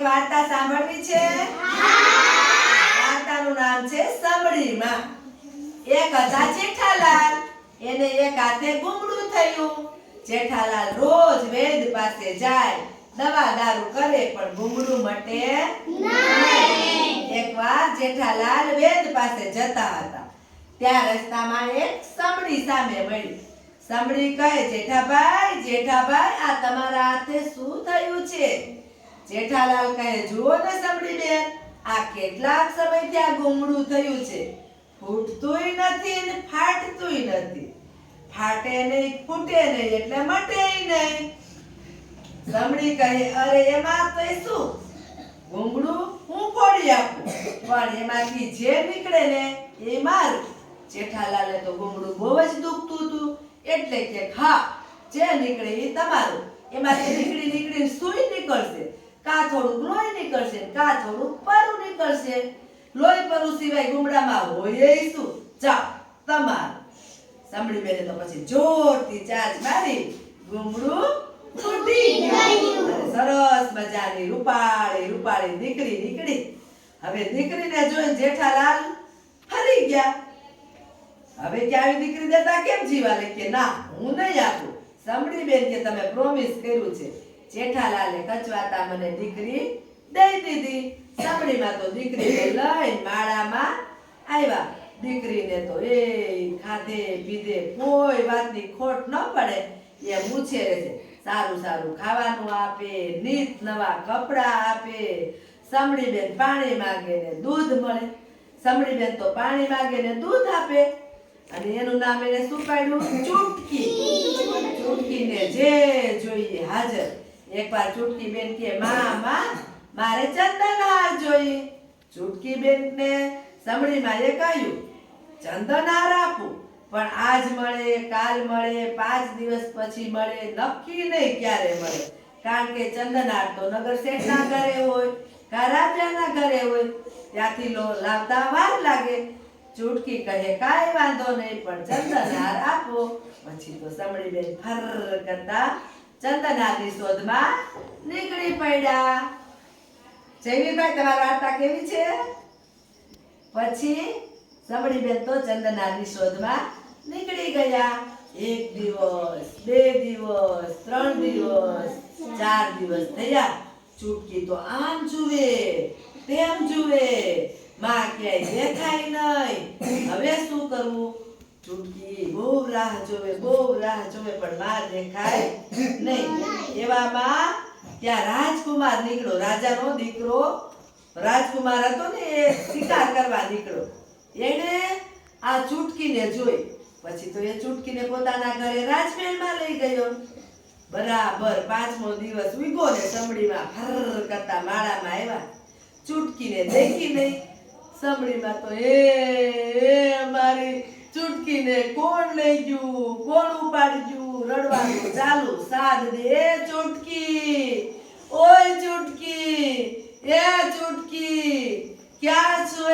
વાર્તા સાંભળવી છે? વાર્તાનું નામ છે સમડીમાં. એક હતા જેઠાલાલ. એને એક હાથે ગુંગળું થયું. જેઠાલાલ રોજ વૈદ પાસે જાય, દવા દારૂ કરે, પણ ગુંગળું મટે નહીં. એકવાર જેઠાલાલ વૈદ પાસે જતા હતા. ત્યાં રસ્તામાં એક સમડી સામે મળી. સમડી કહે, જેઠાભાઈ, જેઠાભાઈ, આ તમારા હાથે શું થયું છે? જેઠાલાલ કહે, જુઓ ને સમડી બેન, આ કેટલાક સમયથી આ ગુંગળું થયું છે. ફૂટતુંય નથી ને ફાટતુંય નથી. ફાટે નહીં, ફૂટે નહીં, એટલે મટે નહીં. સમડી કહે, અરે એમાં તો શું, ગુંગળું હું ફોડી આપું, પણ એમાંથી જે નીકળે ને એ મારું. જેઠાલાલે તો ગુંગળું બહુ જ દુખતું હતું, એટલે કે હા, જે નીકળે એ તમારું. એમાંથી નીકળી સુઈ નીકળશે, કા થોડુંક લોહી નીકળશે, કા થોડુંક પરું નીકળશે. લોહી પરું સિવાય ગુંગળામાં હોય શું? જાઓ તમારું. સમડી બેને તો પછી જોરથી ચાંચ મારી ગુંગળું ફૂટી ગયું. અને સરસ મજાની રૂપાળી દીકરી નીકળી. હવે દીકરીને જોઈને જેઠાલાલ ફરી ગયા. હવે કે આવી દીકરી દેતા કેમ જીવાલે? કે ના, હું નહીં આપું. સમડી બેન કે તમે પ્રોમિસ કર્યું છે. જેઠાલાલે કચવાતા મને દીકરી દઈ દીધી. સમડીમાં તો દીકરીને લઈને માળામાં આવ્યા. દીકરીને તો એ ખાધે પીધે કોઈ વાતની ખોટ ન પડે એ ઉછેરે છે. સારું સારું ખાવાનું આપે, નીત નવા કપડા આપે. સમડી બેન પાણી માંગે ને દૂધ મળે. સમડી બેન તો પાણી માંગે ને દૂધ આપે. અને એનું નામ એને શું પાડ્યું? ચૂટકી. ચૂટકીને જે જોઈએ હાજર. એકવાર ચૂટકી બેન કે, માં મારે ચંદનહાર જોઈએ. ચૂટકી બેનને સમડીમાં એ કહ્યું, ચંદનહાર આપું, પણ આજ મળે, કાલ મળે, 5 દિવસ પછી મળે, નક્કી નહીં ક્યારે મળે. કારણ કે ચંદનહાર તો નગર શેઠના ઘરે હોય, કા રાજાના ઘરે હોય, ત્યાંથી લાવતા વાર લાગે. ચૂટકી કહે, કાંઈ વાંધો નહીં, પણ ચંદનહાર આપો. પછી તો સમડી બેન ફર કરતા ચંદનહારની શોધમાં નીકળી પડ્યા. જયવીરભાઈ, તમારી વાર્તા કેવી છે? પછી સમડી બેન તો ચંદનહારની શોધમાં નીકળી ગયા. 1 દિવસ, 2 દિવસ, 3 દિવસ, 4 દિવસ થયા. ચૂટકી તો આમ જુએ, તેમ જુએ, માં ક્યાંય દેખાય નહીં. હવે શું કરવું? ચૂટકી બહુ રાહ જોવે, પણ માં દેખાય નહીં. એવામાં ત્યાં રાજકુમાર નીકળ્યો. રાજાનો દીકરો રાજકુમાર હતો ને, એ શિકાર કરવા નીકળ્યો. એને આ ચૂટકીને જોઈ. પછી તો એ ચૂટકીને પોતાના ઘરે રાજમહેલમાં લઈ ગયો. બરાબર 5મો દિવસ ઉગ્યો ને સમડીમાં ફર કરતા માળામાં આવ્યા. ચૂટકીને દેખી નહીં. સમડીમાં તો એ મારી ચૂટકીને કોણ લઈ ગયું, કોણ ઉપાડી ગયું, રડવાનું ચાલુ. સાદ દે ચૂટકી, ઓય ચૂટકી, એ ચૂટકી, ક્યાં છો?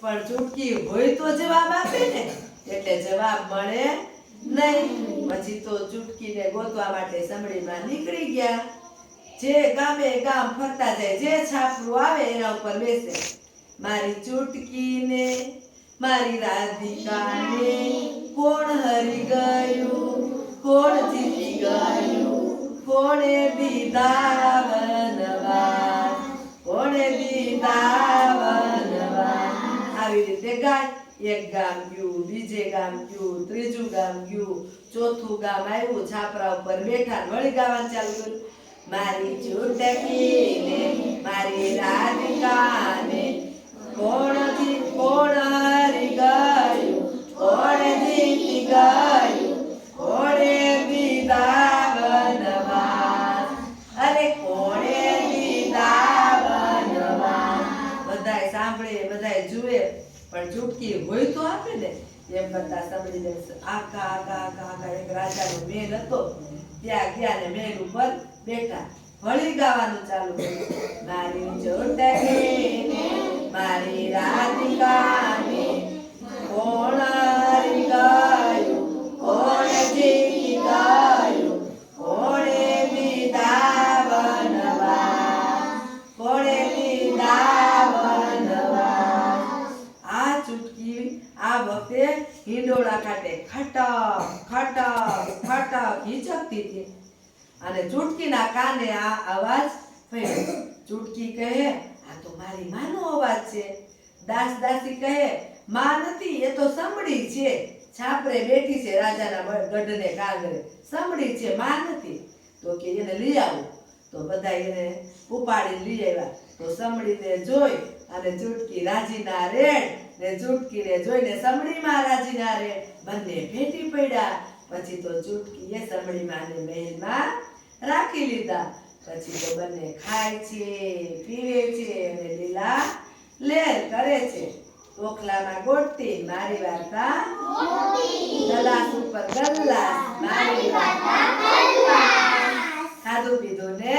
પણ ચૂટકી હોય તો જવાબ આપે ને, એટલે જવાબ મળે નહીં. પછી તો ચૂટકીને ગોતવા માટે સમડીમાં નીકળી ગયા. જે ગામે ગામ ફરતા જાય, જે છાપરું આવે એના ઉપર બેસે. મારી ચૂટકીને, મારી રાધિકાને કોણ હરી ગયું, કોણ જીતી ગયું, કોણે દીધા વનવાસ, કોણે દીધા વનવાસ. આવી રીતે ગાય. એક ગામ ગયું, બીજે ગામ ગયું, ત્રીજું ગામ ગયું, ચોથું ગામ આવ્યું. છાપરા ઉપર બેઠા વળી ગાવાનું ચાલુ કર્યું. મારી ચૂટકીને, મારી રાધિકાને કોણ હરી ગયું, કોણ જીતી ગયું, કોણે દીધા વનવાસ, અરે કોણે દીધા વનવાસ. બધાય સાંભળે, બધાય જુએ, પણ ચૂટકી હોય તો આપે ને. એમ કરતા સમડી દે. આખા એક રાજાનો મહેલ હતો. ત્યાં ગયા ને મહેલ ઉપર બેઠા. વળી ગાવાનું ચાલુ કર્યું. મારી ચૂટકીને, મારી રાધિકાને કોણ હરી ગયું, કોણ જીતી ગયું, કોણે દીધા વનવાસ, કોણે ખટક ખટક હિચકતી હતી અને ચૂટકીના કાને આ અવાજ પડ્યો. ચૂટકી કહે, આ તો મારી માનો અવાજ છે. દાસી કહે, માં નથી, એ તો સમડી છે. છાપરે બેઠી છે રાજાના ગઢને કાંગરે. સમડી છે, માં નથી. તો કે એને લઈ આવો. તો બધા એને ઉપાડી લઈ આવ્યા. તો સમડીને જોઈ અને ચૂટકી રાજીના રેડ ને ચૂટકીને જોઈને સમડીમાં રાજીના રેડ બંને ભેટી પડ્યા. પછી તો ચૂટકીએ સમડીમાને મહેલમાં રાખી લીધા. પછી તો બંને ખાય છે, પીવે છે અને લીલા લેર કરે છે. ઓખલામાં ગોટી મારી વાર્તા ગલાસ ઉપર ગલ્લાસ મારી વાર્તા ખાધું પીધું ને